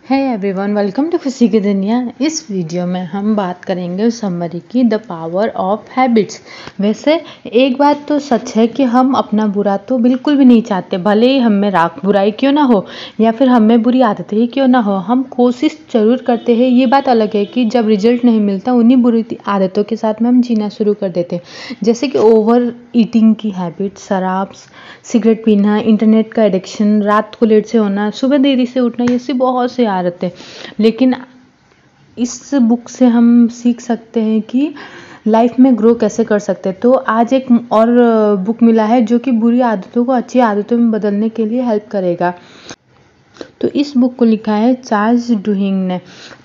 है everyone, welcome to खुशी की दुनिया। इस वीडियो में हम बात करेंगे समरी की द पावर ऑफ हैबिट्स। वैसे एक बात तो सच है कि हम अपना बुरा तो बिल्कुल भी नहीं चाहते, भले ही हम में राख बुराई क्यों ना हो या फिर हम में बुरी आदतें ही क्यों ना हो, हम कोशिश जरूर करते हैं। ये बात अलग है कि जब रिजल्ट नहीं मिलता उन्हीं बुरी आदतों के साथ में हम जीना शुरू कर देते हैं, जैसे कि ओवर ईटिंग की हैबिट, शराब, सिगरेट पीना, इंटरनेट का एडिक्शन, रात को लेट से होना, सुबह देरी से उठना, ये सी बहुत से आदतें। लेकिन इस बुक से हम सीख सकते हैं कि लाइफ में ग्रो कैसे कर सकते हैं। तो आज एक और बुक मिला है जो कि बुरी आदतों को अच्छी आदतों में बदलने के लिए हेल्प करेगा। तो इस बुक को लिखा है चार्ल्स डुहिंग ने।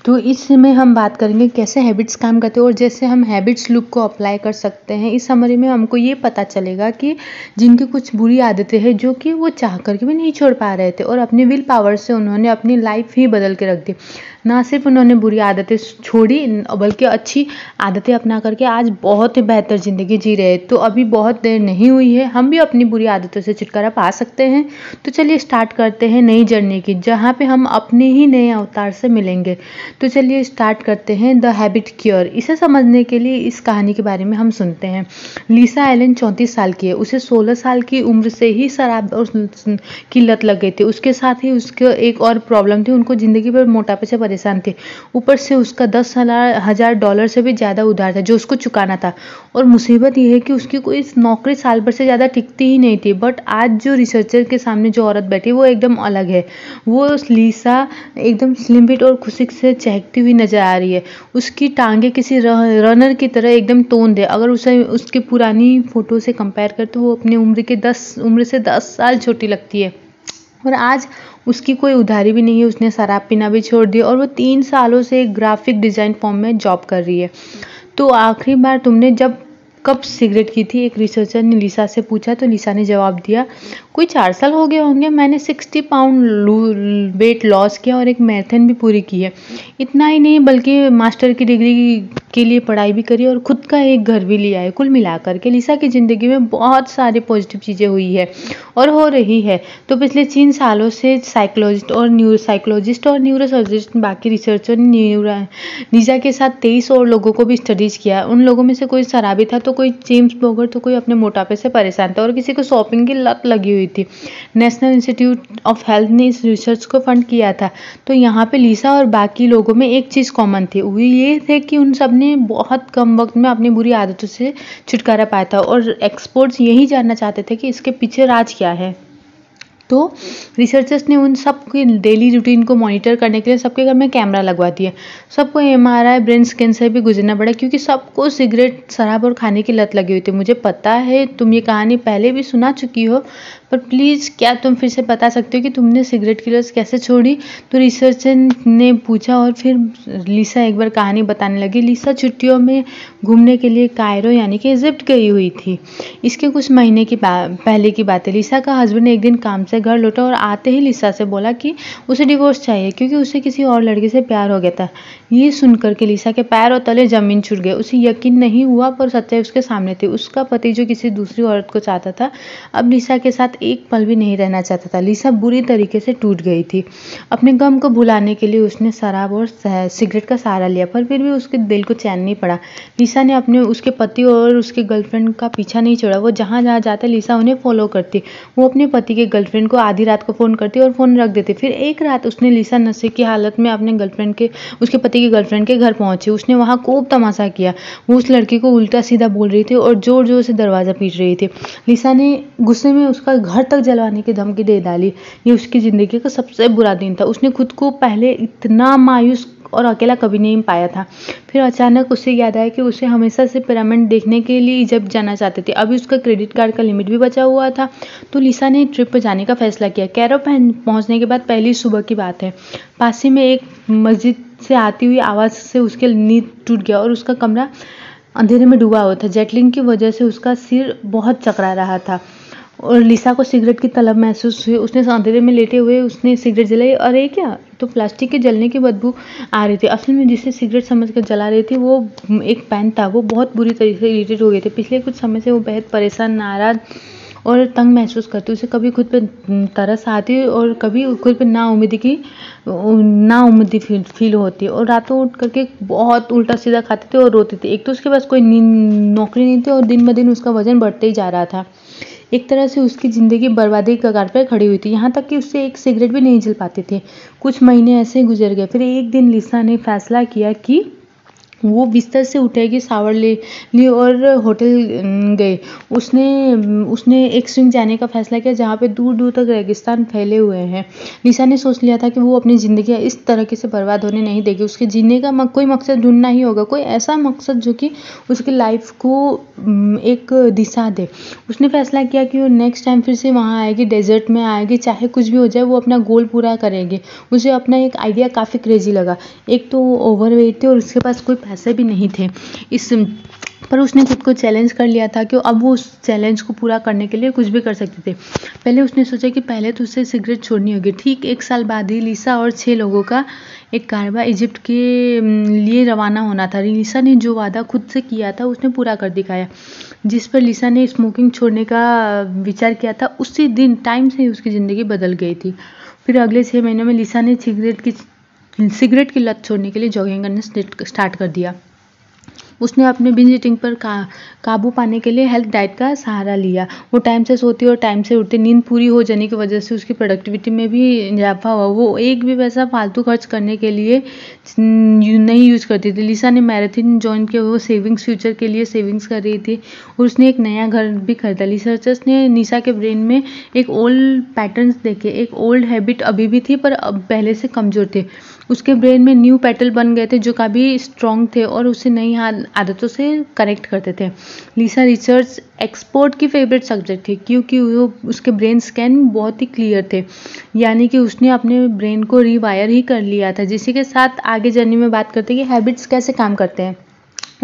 तो इसमें हम बात करेंगे कैसे हैबिट्स काम करते हैं और जैसे हम हैबिट्स लूप को अप्लाई कर सकते हैं। इस समरी में हमको ये पता चलेगा कि जिनकी कुछ बुरी आदतें हैं जो कि वो चाह करके भी नहीं छोड़ पा रहे थे और अपनी विल पावर से उन्होंने अपनी लाइफ ही बदल के रख दी। ना सिर्फ उन्होंने बुरी आदतें छोड़ी बल्कि अच्छी आदतें अपना करके आज बहुत ही बेहतर ज़िंदगी जी रहे हैं। तो अभी बहुत देर नहीं हुई है, हम भी अपनी बुरी आदतों से छुटकारा पा सकते हैं। तो चलिए स्टार्ट करते हैं नई जर्नी की, जहाँ पे हम अपने ही नए अवतार से मिलेंगे। तो चलिए स्टार्ट करते हैं द हैबिट क्योर। इसे समझने के लिए इस कहानी के बारे में हम सुनते हैं। लिसा एलन 34 साल की है। उसे 16 साल की उम्र से ही शराब और की लत लग गई थी। उसके साथ ही उसके एक और प्रॉब्लम थी, उनको ज़िंदगी भर मोटापे से परेशान थे। ऊपर से उसका $10,000 से भी ज़्यादा उधार था जो उसको चुकाना था। और मुसीबत ये है कि उसकी कोई नौकरी साल भर से ज़्यादा टिकती ही नहीं थी। बट आज जो रिसर्चर के सामने जो औरत बैठी वो एकदम अलग है। वो लिसा एकदम स्लिम फिट और खुशी से चहकती हुई नजर आ रही है। उसकी टांगे किसी रनर की तरह एकदम तोंद है। अगर उसे उसकी पुरानी फोटो से कंपेयर कर तो वो अपनी उम्र से 10 साल छोटी लगती है। और आज उसकी कोई उधारी भी नहीं है। उसने शराब पीना भी छोड़ दिया और वो 3 सालों से एक ग्राफिक डिज़ाइन फॉर्म में जॉब कर रही है। तो आखिरी बार तुमने कब सिगरेट की थी? एक रिसर्चर ने लिसा से पूछा। तो लिसा ने जवाब दिया, कोई 4 साल हो गए होंगे। मैंने 60 पाउंड वेट लॉस किया और एक मैराथन भी पूरी की है। इतना ही नहीं बल्कि मास्टर की डिग्री के लिए पढ़ाई भी करी और खुद का एक घर भी लिया है। कुल मिलाकर के लिसा की ज़िंदगी में बहुत सारी पॉजिटिव चीज़ें हुई है और हो रही है। तो पिछले 3 सालों से साइकोलॉजिस्ट और न्यूरोसर्जिस्ट बाकी रिसर्चर ने लिसा के साथ 23 और लोगों को भी स्टडीज़ किया। उन लोगों में से कोई शराबी था, तो कोई जेम्स ब्लॉगर, तो कोई अपने मोटापे से परेशान था और किसी को शॉपिंग की लत लगी हुई थी। नेशनल इंस्टीट्यूट ऑफ हेल्थ ने इस रिसर्च को फंड किया था। तो यहाँ पे लिसा और बाकी लोगों में एक चीज़ कॉमन थी, वो ये थे कि उन सब ने बहुत कम वक्त में अपनी बुरी आदतों से छुटकारा पाया था और एक्सपर्ट्स यही जानना चाहते थे कि इसके पीछे राज क्या है। तो रिसर्चर्स ने उन सब की डेली रूटीन को मॉनिटर करने के लिए सबके घर में कैमरा लगवा दिया। सबको MRI ब्रेन स्कैन से भी गुजरना पड़ा क्योंकि सबको सिगरेट, शराब और खाने की लत लगी हुई थी। मुझे पता है तुम ये कहानी पहले भी सुना चुकी हो, पर प्लीज़ क्या तुम फिर से बता सकते हो कि तुमने सिगरेट की लत कैसे छोड़ी? तो रिसर्चर ने पूछा और फिर लिसा एक बार कहानी बताने लगी। लिसा छुट्टियों में घूमने के लिए कायरो यानी कि इजिप्ट गई हुई थी। इसके कुछ महीने की पहले की बात है। लिसा का हस्बैंड एक दिन काम से घर लौटा और आते ही लिसा से बोला कि उसे डिवोर्स चाहिए क्योंकि उसे किसी और लड़के से प्यार हो गया था। ये सुनकर के लिसा के पैर और तले जमीन छूट गए। उसे यकीन नहीं हुआ, पर सच्चाई उसके सामने थी। उसका पति जो किसी दूसरी औरत को चाहता था, अब लिसा के साथ एक पल भी नहीं रहना चाहता था। लिसा बुरी तरीके से टूट गई थी। अपने गम को भुलाने के लिए उसने शराब और सिगरेट का सहारा लिया, पर फिर भी उसके दिल को चैन नहीं पड़ा। लिसा ने उसके पति और उसके गर्लफ्रेंड का पीछा नहीं छोड़ा। वो जहाँ जहाँ जाते लिसा उन्हें फॉलो करती। वो अपने पति के गर्लफ्रेंड को आधी रात को फ़ोन करती और फ़ोन रख देती। फिर एक रात लिसा नशे की हालत में उसके पति के गर्लफ्रेंड के घर पहुंची। उसने वहाँ खूब तमाशा किया। वो उस लड़की को उल्टा सीधा बोल रही थी और जोर जोर से दरवाज़ा पीट रही थी। लिसा ने गुस्से में उसका घर तक जलवाने की धमकी दे डाली। ये उसकी ज़िंदगी का सबसे बुरा दिन था। उसने खुद को पहले इतना मायूस और अकेला कभी नहीं पाया था। फिर अचानक उसे याद आया कि उसे हमेशा से पिरामिड देखने के लिए इजिप्ट जाना चाहते थे। अभी उसका क्रेडिट कार्ड का लिमिट भी बचा हुआ था। तो लिसा ने ट्रिप पर जाने का फैसला किया। कैरो पहुंचने के बाद पहली सुबह की बात है। पास ही में एक मस्जिद से आती हुई आवाज़ से उसके नींद टूट गया और उसका कमरा अंधेरे में डूबा हुआ था। जेटलिंग की वजह से उसका सिर बहुत चकरा रहा था और लिसा को सिगरेट की तलब महसूस हुई। उसने अंधेरे में लेटे हुए उसने सिगरेट जलाई और ये क्या, तो प्लास्टिक के जलने की बदबू आ रही थी। असल में जिसे सिगरेट समझ कर जला रही थी वो एक पेन था। वो बहुत बुरी तरीके से इरिटेट हो गए थे। पिछले कुछ समय से वो बेहद परेशान, नाराज और तंग महसूस करती। उसे कभी खुद पे तरस आती और कभी खुद पे नाउम्मीदी फील होती और रातों उठ करके बहुत उल्टा-सीधा खाती थी और रोती थी। एक तो उसके पास कोई नौकरी नहीं थी और दिन ब दिन उसका वज़न बढ़ते ही जा रहा था। एक तरह से उसकी ज़िंदगी बर्बादी के कगार पर खड़ी हुई थी, यहाँ तक कि उससे एक सिगरेट भी नहीं जल पाते थे। कुछ महीने ऐसे ही गुज़र गए। फिर एक दिन लिसा ने फैसला किया कि वो बिस्तर से उठेगी, शावर ले ली और होटल गई। उसने एक स्विंग जाने का फैसला किया जहाँ पे दूर-दूर तक रेगिस्तान फैले हुए हैं। लिसा ने सोच लिया था कि वो अपनी ज़िंदगी इस तरीके से बर्बाद होने नहीं देगी। उसके जीने का कोई मकसद ढूँढना ही होगा, कोई ऐसा मकसद जो कि उसकी लाइफ़ को एक दिशा दे। उसने फैसला किया कि वो नेक्स्ट टाइम फिर से वहाँ आएगी, डेज़र्ट में आएगी, चाहे कुछ भी हो जाए वो अपना गोल पूरा करेगी। उसे अपना एक आइडिया काफ़ी क्रेज़ी लगा। एक तो वो ओवरवेट थी और उसके पास कोई पैसे भी नहीं थे। पर उसने खुद को चैलेंज कर लिया था कि अब वो उस चैलेंज को पूरा करने के लिए कुछ भी कर सकते थे। पहले उसने सोचा कि पहले तो उसे सिगरेट छोड़नी होगी। ठीक 1 साल बाद ही लिसा और 6 लोगों का एक कारवां इजिप्ट के लिए रवाना होना था। लिसा ने जो वादा खुद से किया था उसने पूरा कर दिखाया। जिस पर लिसा ने स्मोकिंग छोड़ने का विचार किया था, उसी दिन टाइम से ही उसकी ज़िंदगी बदल गई थी। फिर अगले 6 महीनों में लिसा ने सिगरेट की लत छोड़ने के लिए जॉगिंग करना स्टार्ट कर दिया। उसने अपने बिंज ईटिंग पर काबू पाने के लिए हेल्थ डाइट का सहारा लिया। वो टाइम से सोती और टाइम से उठती। नींद पूरी हो जाने की वजह से उसकी प्रोडक्टिविटी में भी इजाफा हुआ। वो एक भी पैसा फालतू खर्च करने के लिए नहीं यूज़ करती थी। लिसा ने मैराथन जॉइन किया। वो फ्यूचर के लिए सेविंग्स कर रही थी और उसने एक नया घर भी खरीदा। रिसर्चर्स ने निशा के ब्रेन में एक ओल्ड पैटर्न्स देखे। एक ओल्ड हैबिट अभी भी थी पर अब पहले से कमज़ोर थे। उसके ब्रेन में न्यू पेटल बन गए थे जो काफ़ी स्ट्रॉन्ग थे और उसे नई आदतों से कनेक्ट करते थे। लिसा रिसर्च एक्सपर्ट की फेवरेट सब्जेक्ट थी क्योंकि वो उसके ब्रेन स्कैन बहुत ही क्लियर थे, यानी कि उसने अपने ब्रेन को रिवायर ही कर लिया था। जिसी के साथ आगे जर्नी में बात करते हैं कि हैबिट्स कैसे काम करते हैं।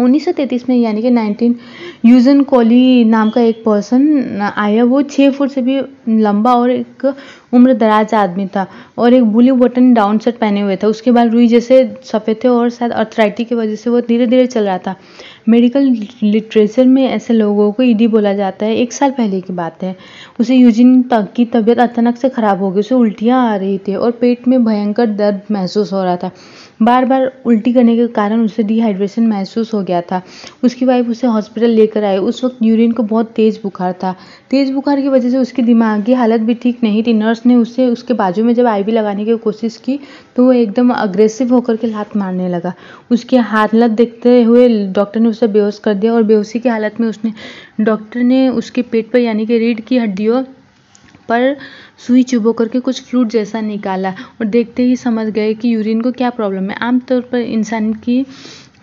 1933 में यानी कि 19 यूजन कोली नाम का एक पर्सन आया। वो 6 फुट से भी लंबा और एक उम्र दराज आदमी था और एक ब्लू बटन डाउन शर्ट पहने हुए था। उसके बाल रुई जैसे सफ़ेद थे और शायद अर्थराइटिस की वजह से वो धीरे धीरे चल रहा था। मेडिकल लिटरेचर में ऐसे लोगों को ईडी बोला जाता है। 1 साल पहले की बात है। उसे यूजिन की तबीयत अचानक से ख़राब हो गई। उसे उल्टियाँ आ रही थी और पेट में भयंकर दर्द महसूस हो रहा था। बार बार उल्टी करने के कारण उसे डिहाइड्रेशन महसूस हो गया था। उसकी वाइफ उसे हॉस्पिटल लेकर आई। उस वक्त यूरिन को बहुत तेज़ बुखार था। तेज़ बुखार की वजह से उसकी दिमागी हालत भी ठीक नहीं थी। नर्स ने उसके बाजू में जब आईवी लगाने की कोशिश की तो वो एकदम अग्रेसिव होकर के लात मारने लगा। उसकी हालत देखते हुए डॉक्टर ने उसे बेहोश कर दिया और बेहोशी की हालत में डॉक्टर ने उसके पेट पर यानी कि रीढ़ की हड्डियों पर सुई चुभो करके कुछ फ्लूइड जैसा निकाला और देखते ही समझ गए कि यूरिन को क्या प्रॉब्लम है। आमतौर पर इंसान की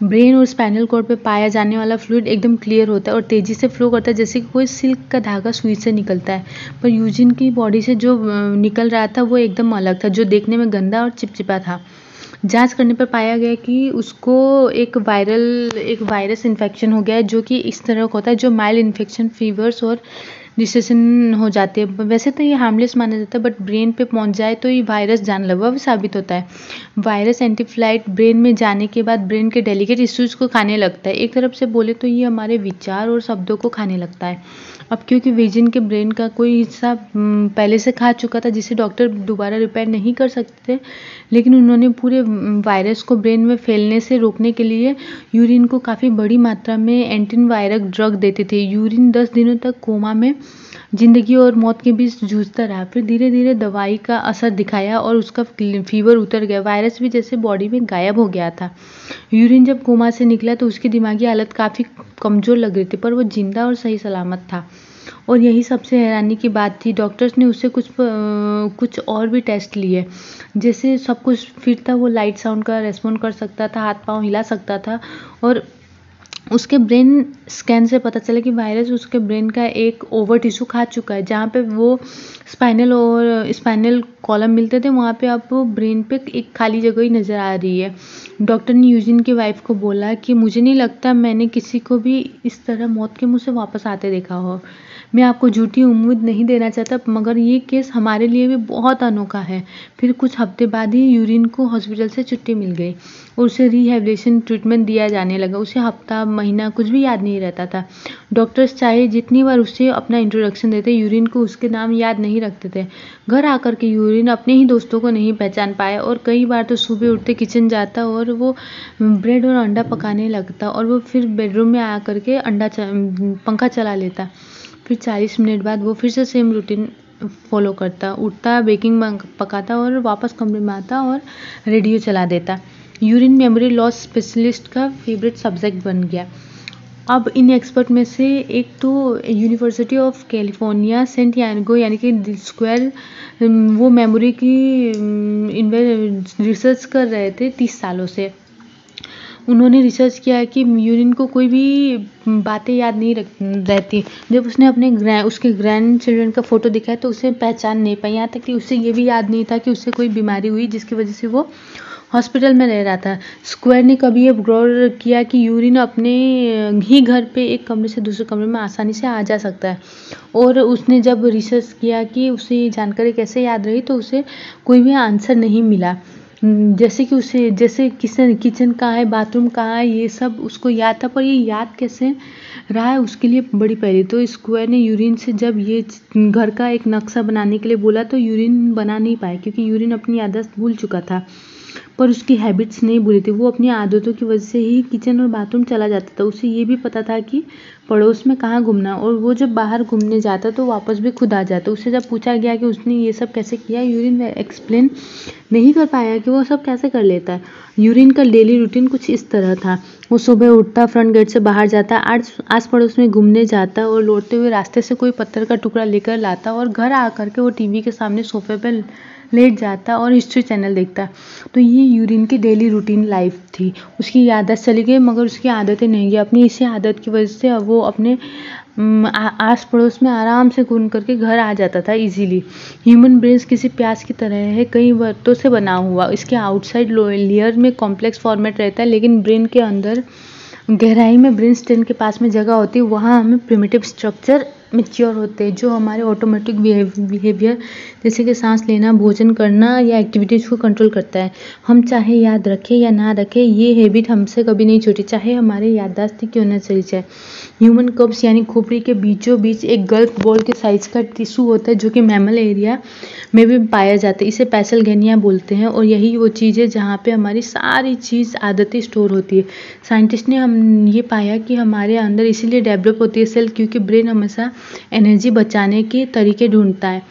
ब्रेन और स्पाइनल कॉर्ड पे पाया जाने वाला फ्लूइड एकदम क्लियर होता है और तेज़ी से फ्लो करता है जैसे कि कोई सिल्क का धागा सुई से निकलता है। पर यूजिन की बॉडी से जो निकल रहा था वो एकदम अलग था, जो देखने में गंदा और चिपचिपा था। जांच करने पर पाया गया कि उसको एक वायरस इन्फेक्शन हो गया है जो कि इस तरह का होता है जो माइल्ड इन्फेक्शन, फीवर्स और डिसेशन हो जाती है। वैसे तो ये हार्मलेस माना जाता है बट ब्रेन पे पहुंच जाए तो ये वायरस जानलेवा भी साबित होता है। वायरस एंटीफ्लाइट ब्रेन में जाने के बाद ब्रेन के डेलिकेट टिश्यूज को खाने लगता है। एक तरफ से बोले तो ये हमारे विचार और शब्दों को खाने लगता है। अब क्योंकि विजन के ब्रेन का कोई हिस्सा पहले से खा चुका था जिसे डॉक्टर दोबारा रिपेयर नहीं कर सकते थे, लेकिन उन्होंने पूरे वायरस को ब्रेन में फैलने से रोकने के लिए यूरिन को काफ़ी बड़ी मात्रा में एंटीवायरल ड्रग देते थे। यूरिन 10 दिनों तक कोमा में जिंदगी और मौत के बीच जूझता रहा। फिर धीरे धीरे दवाई का असर दिखाया और उसका फीवर उतर गया। वायरस भी जैसे बॉडी में गायब हो गया था। यूरिन जब कोमा से निकला तो उसकी दिमागी हालत काफ़ी कमज़ोर लग रही थी पर वो जिंदा और सही सलामत था। और यही सबसे हैरानी की बात थी। डॉक्टर्स ने उससे कुछ और भी टेस्ट लिए। जैसे सब कुछ फिट था, वो लाइट साउंड का रेस्पॉन्ड कर सकता था, हाथ पाँव हिला सकता था और उसके ब्रेन स्कैन से पता चला कि वायरस उसके ब्रेन का एक ओवर टिश्यू खा चुका है। जहाँ पे वो स्पाइनल कॉलम मिलते थे वहाँ पे अब ब्रेन पे एक खाली जगह ही नज़र आ रही है। डॉक्टर ने यूजिन की वाइफ को बोला कि मुझे नहीं लगता मैंने किसी को भी इस तरह मौत के मुँह से वापस आते देखा हो। मैं आपको झूठी उम्मीद नहीं देना चाहता, मगर ये केस हमारे लिए भी बहुत अनोखा है। फिर कुछ हफ्ते बाद ही यूरिन को हॉस्पिटल से छुट्टी मिल गई और उसे रिहेबिलिटेशन ट्रीटमेंट दिया जाने लगा। उसे हफ्ता महीना कुछ भी याद नहीं रहता था। डॉक्टर्स चाहे जितनी बार उसे अपना इंट्रोडक्शन देते, यूरिन को उसके नाम याद नहीं रखते थे। घर आकर के यूरिन अपने ही दोस्तों को नहीं पहचान पाया और कई बार तो सुबह उठते किचन जाता और वो ब्रेड और अंडा पकाने लगता और वो फिर बेडरूम में आ करके पंखा चला लेता। फिर 40 मिनट बाद वो फिर से सेम रूटीन फॉलो करता, उठता, बेकिंग पकाता और वापस कमरे में आता और रेडियो चला देता। यूरिन मेमोरी लॉस स्पेशलिस्ट का फेवरेट सब्जेक्ट बन गया। अब इन एक्सपर्ट में से एक तो यूनिवर्सिटी ऑफ कैलिफोर्निया सेंट यानगो यानी कि स्क्वायर, वो मेमोरी की रिसर्च कर रहे थे 30 सालों से। उन्होंने रिसर्च किया कि यूरिन को कोई भी बातें याद नहीं रहती। जब उसने उसके ग्रैंड चिल्ड्रन का फोटो दिखाया तो उसे पहचान नहीं पाई। यहाँ तक कि उसे ये भी याद नहीं था कि उससे कोई बीमारी हुई जिसकी वजह से वो हॉस्पिटल में रह रहा था। स्क्वायर ने कभी ये गौर किया कि यूरिन अपने ही घर पे एक कमरे से दूसरे कमरे में आसानी से आ जा सकता है। और उसने जब रिसर्च किया कि उसे ये जानकारी कैसे याद रही तो उसे कोई भी आंसर नहीं मिला। जैसे किचन कहाँ है, बाथरूम कहाँ है, ये सब उसको याद था, पर ये याद कैसे रहा है उसके लिए बड़ी पहेली। तो स्क्वायर ने यूरिन से जब ये घर का एक नक्शा बनाने के लिए बोला तो यूरिन बना नहीं पाया, क्योंकि यूरिन अपनी आदत भूल चुका था, पर उसकी हैबिट्स नहीं भूली थी। वो अपनी आदतों की वजह से ही किचन और बाथरूम चला जाता था। उसे ये भी पता था कि पड़ोस में कहाँ घूमना, और वो जब बाहर घूमने जाता तो वापस भी खुद आ जाता। उससे जब पूछा गया कि उसने ये सब कैसे किया, यूरिन एक्सप्लेन नहीं कर पाया कि वो सब कैसे कर लेता है। यूरिन का डेली रूटीन कुछ इस तरह था। वो सुबह उठता, फ्रंट गेट से बाहर जाता, आस पड़ोस में घूमने जाता और लौटते हुए रास्ते से कोई पत्थर का टुकड़ा लेकर लाता और घर आकर के वो टीवी के सामने सोफे पर लेट जाता और हिस्ट्री चैनल देखता। तो ये यूरिन की डेली रूटीन लाइफ थी। उसकी याददाश्त चली गई मगर उसकी आदतें नहीं गई। अपनी इसी आदत की वजह से अब वो अपने आस पड़ोस में आराम से घूम करके घर आ जाता था इजीली। ह्यूमन ब्रेन किसी प्याज की तरह है, कई परतों से बना हुआ। इसके आउटसाइड लेयर में कॉम्प्लेक्स फॉर्मेट रहता है, लेकिन ब्रेन के अंदर गहराई में ब्रेन स्टेम के पास में जगह होती है, वहाँ हमें प्रिमिटिव स्ट्रक्चर मैच्योर होते हैं जो हमारे ऑटोमेटिक बिहेवियर जैसे कि सांस लेना, भोजन करना या एक्टिविटीज़ को कंट्रोल करता है। हम चाहे याद रखें या ना रखें, ये हैबिट हमसे कभी नहीं छूटी, चाहे हमारे याददाश्त क्यों ना चली जाए। ह्यूमन कर्ब्स यानी खोपड़ी के बीचों बीच एक गल्फ बॉल के साइज का टिश्यू होता है जो कि मैमल एरिया में भी पाया जाता है। इसे पैसल गैनिया बोलते हैं और यही वो चीज़ है जहाँ पे हमारी सारी चीज़ आदतें स्टोर होती है। साइंटिस्ट ने हम ये पाया कि हमारे अंदर इसीलिए डेवलप होती है सेल, क्योंकि ब्रेन हमेशा एनर्जी बचाने के तरीके ढूंढता है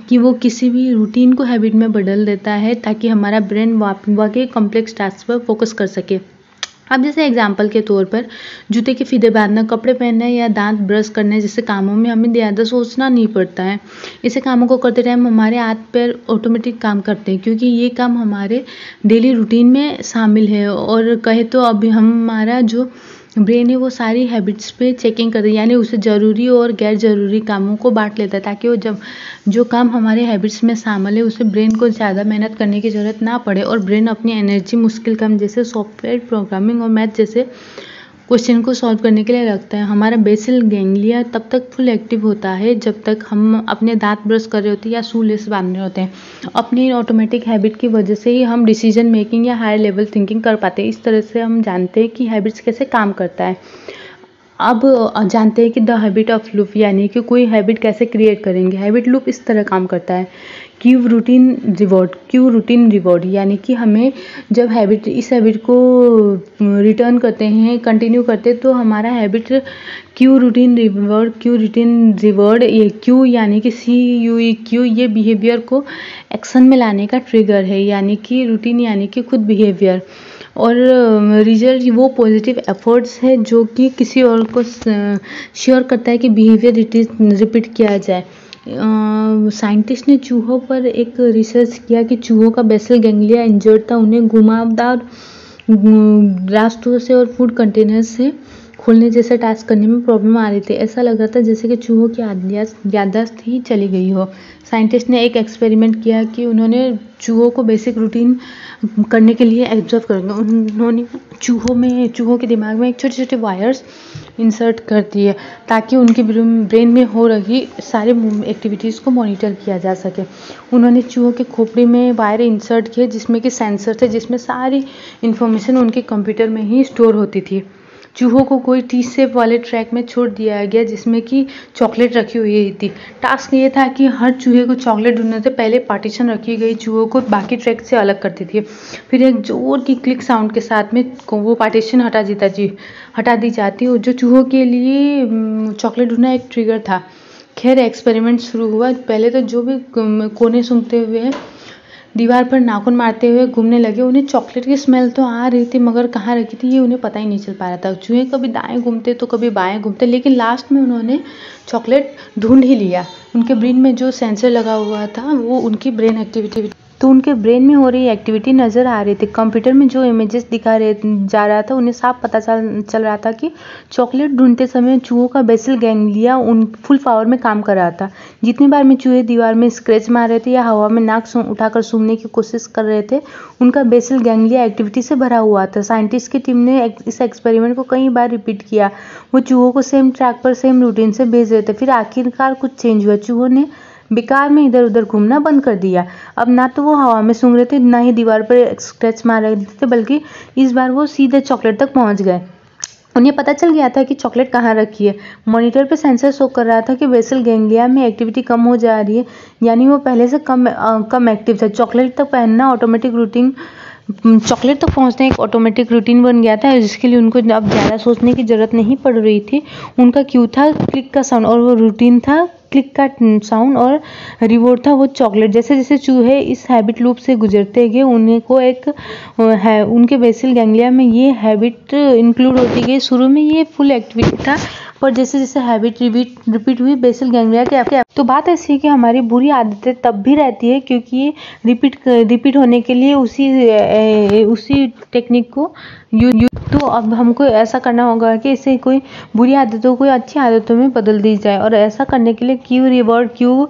कि वो किसी भी रूटीन को हैबिट में बदल देता है ताकि हमारा ब्रेन वाकई कॉम्प्लेक्स टास्क पर फोकस कर सके। अब जैसे एग्जाम्पल के तौर पर जूते के फीते बांधना, कपड़े पहनना या दांत ब्रश करने जैसे कामों में हमें ज़्यादा सोचना नहीं पड़ता है। इसे कामों को करते टाइम हमारे हाथ पैर ऑटोमेटिक काम करते हैं क्योंकि ये काम हमारे डेली रूटीन में शामिल है। और कहे तो अभी हमारा जो ब्रेन है वो सारी हैबिट्स पे चेकिंग करता है, यानी उसे ज़रूरी और गैर ज़रूरी कामों को बांट लेता है ताकि वो जब जो काम हमारे हैबिट्स में शामिल है उसे ब्रेन को ज़्यादा मेहनत करने की ज़रूरत ना पड़े और ब्रेन अपनी एनर्जी मुश्किल काम जैसे सॉफ्टवेयर प्रोग्रामिंग और मैथ जैसे क्वेश्चन को सॉल्व करने के लिए रखता है। हमारा बेसल गैंग्लिया तब तक फुल एक्टिव होता है जब तक हम अपने दांत ब्रश कर रहे होते हैं या शू लेस बांध रहे होते हैं। अपनी ऑटोमेटिक हैबिट की वजह से ही हम डिसीजन मेकिंग या हायर लेवल थिंकिंग कर पाते हैं। इस तरह से हम जानते हैं कि हैबिट्स कैसे काम करता है। अब जानते हैं कि द हैबिट ऑफ लूप यानी कि कोई हैबिट कैसे क्रिएट करेंगे। हैबिट लूप इस तरह काम करता है, क्यू रूटीन रिवॉर्ड यानी कि हमें जब इस हैबिट को रिटर्न करते हैं, कंटिन्यू करते हैं तो हमारा हैबिट क्यू रूटीन रिवॉर्ड ये क्यू यानी कि CUEQ ये बिहेवियर को एक्शन में लाने का ट्रिगर है, यानी कि रूटीन यानी कि खुद बिहेवियर, और रिजल्ट वो पॉजिटिव एफर्ट्स है जो कि किसी और को श्योर करता है कि बिहेवियर रिपीट किया जाए। साइंटिस्ट ने चूहों पर एक रिसर्च किया कि चूहों का बेसल गैंग्लिया इंजर्ड था। उन्हें घुमावदार रास्तों से और फूड कंटेनर से खोलने जैसे टास्क करने में प्रॉब्लम आ रही थी। ऐसा लग रहा था जैसे कि चूहों की याददाश्त ही चली गई हो। साइंटिस्ट ने एक एक्सपेरिमेंट किया कि उन्होंने चूहों को बेसिक रूटीन करने के लिए ऑब्जर्व करेंगे। उन्होंने चूहों के दिमाग में एक छोटे-छोटे वायर्स इंसर्ट कर दिए ताकि उनके ब्रेन में हो रही सारे एक्टिविटीज़ को मॉनिटर किया जा सके। उन्होंने चूहों के खोपड़ी में वायर इंसर्ट किए जिसमें कि सेंसर थे, जिसमें सारी इन्फॉर्मेशन उनके कंप्यूटर में ही स्टोर होती थी। चूहों को कोई टी शेप वाले ट्रैक में छोड़ दिया गया जिसमें कि चॉकलेट रखी हुई थी। टास्क ये था कि हर चूहे को चॉकलेट ढूंढने से पहले पार्टीशन रखी गई चूहों को बाकी ट्रैक से अलग करती थी। फिर एक जोर की क्लिक साउंड के साथ में वो पार्टीशन हटा दी जाती और जो चूहों के लिए चॉकलेट ढूंढना एक ट्रिगर था। खैर एक्सपेरिमेंट शुरू हुआ। पहले तो जो भी कोने सूंघते हुए दीवार पर नाखून मारते हुए घूमने लगे। उन्हें चॉकलेट की स्मेल तो आ रही थी मगर कहाँ रखी थी ये उन्हें पता ही नहीं चल पा रहा था। चूहे कभी दाएं घूमते तो कभी बाएं घूमते, लेकिन लास्ट में उन्होंने चॉकलेट ढूंढ ही लिया। उनके ब्रेन में जो सेंसर लगा हुआ था वो उनकी ब्रेन एक्टिविटी तो उनके ब्रेन में हो रही एक्टिविटी नज़र आ रही थी। कंप्यूटर में जो इमेजेस जा रहा था उन्हें साफ पता चल रहा था कि चॉकलेट ढूंढते समय चूहों का बेसल गैंग्लिया फुल पावर में काम कर रहा था। जितनी बार में चूहे दीवार में स्क्रैच मार रहे थे या हवा में नाक उठाकर सूंघने की कोशिश कर रहे थे, उनका बेसल गैंग्लिया एक्टिविटी से भरा हुआ था। साइंटिस्ट की टीम ने इस एक्सपेरिमेंट को कई बार रिपीट किया। वो चूहों को सेम ट्रैक पर सेम रूटीन से भेज रहे थे। फिर आखिरकार कुछ चेंज हुआ। चूहों ने बेकार में इधर उधर घूमना बंद कर दिया। अब ना तो वो हवा में सूंघ रहे थे, ना ही दीवार पर स्क्रैच मार रहे थे, बल्कि इस बार वो सीधे चॉकलेट तक पहुंच गए। उन्हें पता चल गया था कि चॉकलेट कहाँ रखी है। मॉनिटर पे सेंसर शो कर रहा था कि बेसल गैंग्लिया में एक्टिविटी कम हो जा रही है, यानी वो पहले से कम एक्टिव था। चॉकलेट तक पहुंचना एक ऑटोमेटिक रूटीन बन गया था, जिसके लिए उनको अब ज़्यादा सोचने की ज़रूरत नहीं पड़ रही थी। उनका क्यू था क्लिक का साउंड और वो रूटीन था क्लिक का साउंड और रिवॉर्ड था वो चॉकलेट। जैसे जैसे चूहे इस हैबिट लूप से गुजरते गए उनके बेसल गैंग्लिया में ये हैबिट इंक्लूड होती गई। शुरू में ये फुल एक्टिविटी था, पर जैसे जैसे हैबिट रिपीट हुई बेसल गैंग्लिया के तो बात ऐसी है कि हमारी बुरी आदतें तब भी रहती है क्योंकि ये रिपीट होने के लिए उसी टेक्निक को तो अब हमको ऐसा करना होगा कि इसे कोई बुरी आदतों को अच्छी आदतों में बदल दी जाए। और ऐसा करने के लिए क्यू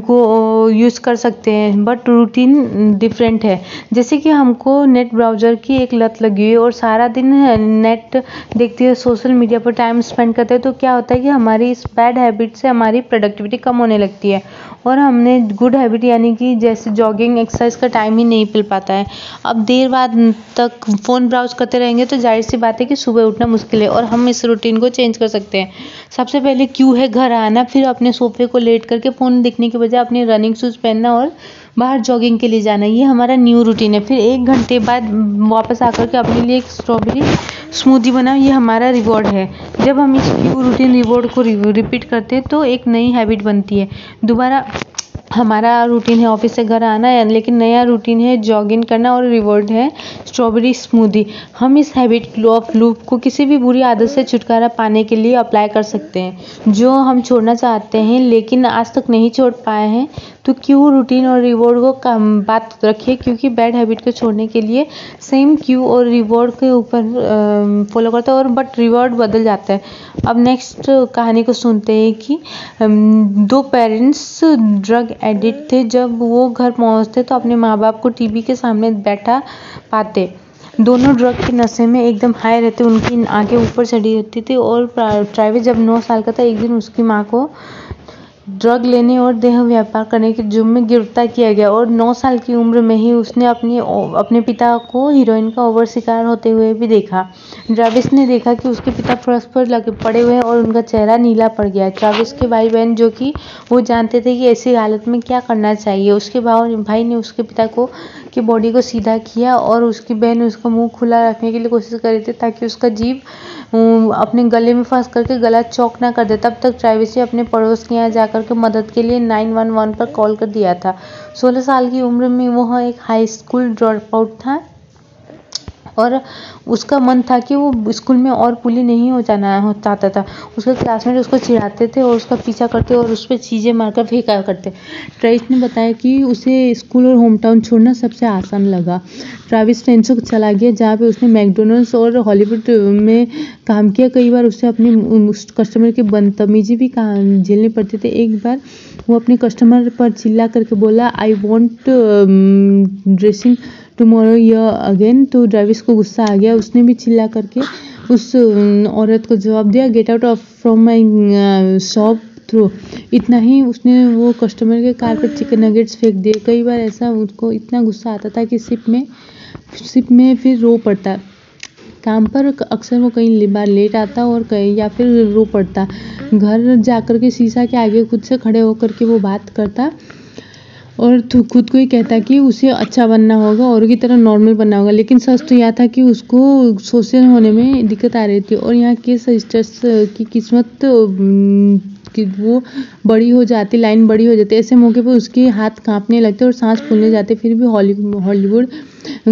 को यूज़ कर सकते हैं, बट रूटीन डिफरेंट है। जैसे कि हमको नेट ब्राउज़र की एक लत लगी है और सारा दिन नेट देखते हुए सोशल मीडिया पर टाइम स्पेंड करते हैं, तो क्या होता है कि हमारी इस बैड हैबिट से हमारी प्रोडक्टिविटी कम होने लगती है और हमने गुड हैबिट यानी कि जैसे जॉगिंग एक्सरसाइज का टाइम ही नहीं मिल पाता है। अब देर बाद तक फ़ोन ब्राउज़ करते रहेंगे तो जाहिर सी बात है कि सुबह उठना मुश्किल है और हम इस रूटीन को चेंज कर सकते हैं। सबसे पहले क्यू है घर आना, फिर अपने सोफे को लेट करके फ़ोन देखने के बजाय अपने रनिंग शूज़ पहनना और बाहर जॉगिंग के लिए जाना। ये हमारा न्यू रूटीन है। फिर 1 घंटे बाद वापस आकर के अपने लिए एक स्ट्रॉबेरी स्मूदी बनाओ, ये हमारा रिवॉर्ड है। जब हम इस क्यू रूटीन रिवॉर्ड को रिपीट करते हैं तो एक नई हैबिट बनती है। दोबारा हमारा रूटीन है ऑफिस से घर आना, लेकिन नया रूटीन है जॉगिंग करना और रिवॉर्ड है स्ट्रॉबेरी स्मूदी। हम इस हैबिट ऑफ लूप को किसी भी बुरी आदत से छुटकारा पाने के लिए अप्लाई कर सकते हैं जो हम छोड़ना चाहते हैं लेकिन आज तक नहीं छोड़ पाए हैं। तो क्यू रूटीन और रिवॉर्ड को कम बात रखिए, क्योंकि बैड हैबिट को छोड़ने के लिए सेम क्यू और रिवॉर्ड के ऊपर फॉलो करता है और बट रिवॉर्ड बदल जाता है। अब नेक्स्ट कहानी को सुनते हैं कि 2 पेरेंट्स ड्रग एडिक्ट थे। जब वो घर पहुंचते तो अपने माँ बाप को टीवी के सामने बैठा पाते। दोनों ड्रग के नशे में एकदम हाई रहते, उनकी आंखें ऊपर चढ़ी रहती थी। और ट्रेविस जब 9 साल का था, एक दिन उसकी माँ को ड्रग लेने और देह व्यापार करने के जुर्म में गिरफ्तार किया गया और 9 साल की उम्र में ही उसने अपने पिता को हीरोइन का ओवर शिकार होते हुए भी देखा। ट्रेविस ने देखा कि उसके पिता फर्श पर लगे पड़े हुए हैं और उनका चेहरा नीला पड़ गया है। ट्रेविस के भाई बहन जो कि वो जानते थे कि ऐसी हालत में क्या करना चाहिए, उसके भाई ने उसके पिता की बॉडी को सीधा किया और उसकी बहन ने उसका मुंह खुला रखने के लिए कोशिश कर रही थी ताकि उसका जीभ अपने गले में फंस करके गला चौक ना कर दे। तब तक ट्रेविस ने अपने पड़ोस के यहाँ जाकर के मदद के लिए 911 पर कॉल कर दिया था। 16 साल की उम्र में वह एक हाई स्कूल ड्रॉप आउट था और उसका मन था कि वो स्कूल में और बुली नहीं हो चाहता था। उसके क्लासमेट उसको चिढ़ाते थे और उसका पीछा करते और उस पर चीज़ें मारकर फेंका करते। ट्रेविस ने बताया कि उसे स्कूल और होम टाउन छोड़ना सबसे आसान लगा। ट्रेविस फ्रेंड्स को चला गया जहाँ पे उसने मैकडोनल्ड्स और हॉलीवुड में काम किया। कई बार उसे अपने कस्टमर की बदतमीजी भी झेलनी पड़ती थी। एक बार वो अपने कस्टमर पर चिल्ला करके बोला, आई वॉन्ट ड्रेसिंग टुमारो या अगेन। तो ट्रेविस को गुस्सा आ गया। उसने भी चिल्ला करके उस औरत को जवाब दिया, get out of from my shop throw. इतना ही उसने वो कस्टमर के कार पर चिकन नगेट्स फेंक दिए। कई बार ऐसा उसको इतना गुस्सा आता था कि सिप में फिर रो पड़ता। काम पर अक्सर वो कई बार लेट आता और कहीं या फिर रो पड़ता। घर जाकर के शीशा के आगे खुद से खड़े होकर के वो बात करता और खुद को ही कहता कि उसे अच्छा बनना होगा और की तरह नॉर्मल बनना होगा। लेकिन सच तो यह था कि उसको सोशल होने में दिक्कत आ रही थी और यहाँ के सिस्टर्स की किस्मत कि वो बड़ी हो जाती, लाइन बड़ी हो जाती। ऐसे मौके पर उसके हाथ कांपने लगते और सांस फूलने जाते। फिर भी हॉलीवुड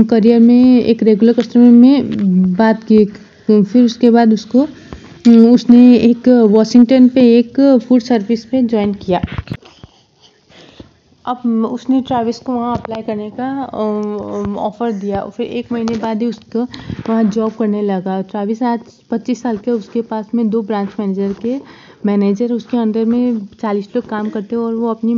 करियर में एक रेगुलर कस्टमर में बात की। फिर उसके बाद उसने एक वॉशिंगटन पे एक फूड सर्विस पे ज्वाइन किया। अब उसने ट्रेविस को वहाँ अप्लाई करने का ऑफ़र दिया। फिर 1 महीने बाद ही उसको वहाँ जॉब करने लगा। ट्रेविस आज 25 साल के। उसके पास में 2 ब्रांच मैनेजर उसके अंडर में 40 लोग काम करते हैं और वो अपनी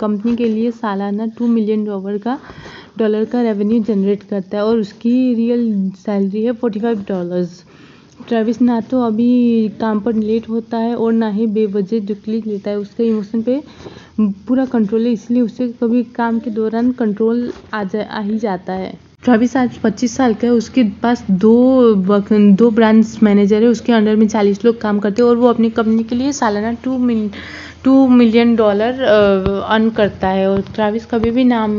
कंपनी के लिए सालाना $2 मिलियन डॉलर का रेवेन्यू जनरेट करता है और उसकी रियल सैलरी है $45। ट्रेविस ना तो अभी काम पर लेट होता है और ना ही बेवजह जुटली लेता है। उसके इमोशन पे पूरा कंट्रोल है, इसलिए उसे कभी काम के दौरान कंट्रोल आ ही जाता है। ट्रेविस आज 25 साल का है। उसके पास दो ब्रांच मैनेजर है। उसके अंडर में 40 लोग काम करते हैं और वो अपनी कंपनी के लिए सालाना $2 मिलियन अर्न करता है। और ट्रेविस कभी भी नाम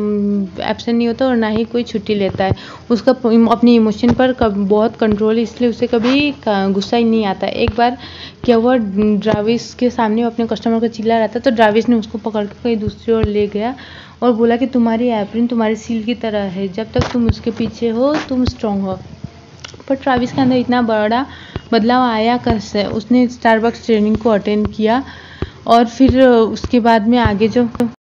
एब्सेंट नहीं होता और ना ही कोई छुट्टी लेता है। उसका अपनी इमोशन पर बहुत कंट्रोल है, इसलिए उसे कभी गुस्सा ही नहीं आता। एक बार क्या हुआ, ट्रेविस के सामने अपने कस्टमर को चिल्ला रहा था तो ट्रेविस ने उसको पकड़ के कहीं दूसरी ओर ले गया और बोला कि तुम्हारी एप्रिन तुम्हारी सील की तरह है, जब तक तुम उसके पीछे हो तुम स्ट्रांग हो। पर ट्रेविस के अंदर इतना बड़ा बदलाव आया कैसे? उसने स्टारबक्स ट्रेनिंग को अटेंड किया और फिर उसके बाद में आगे जो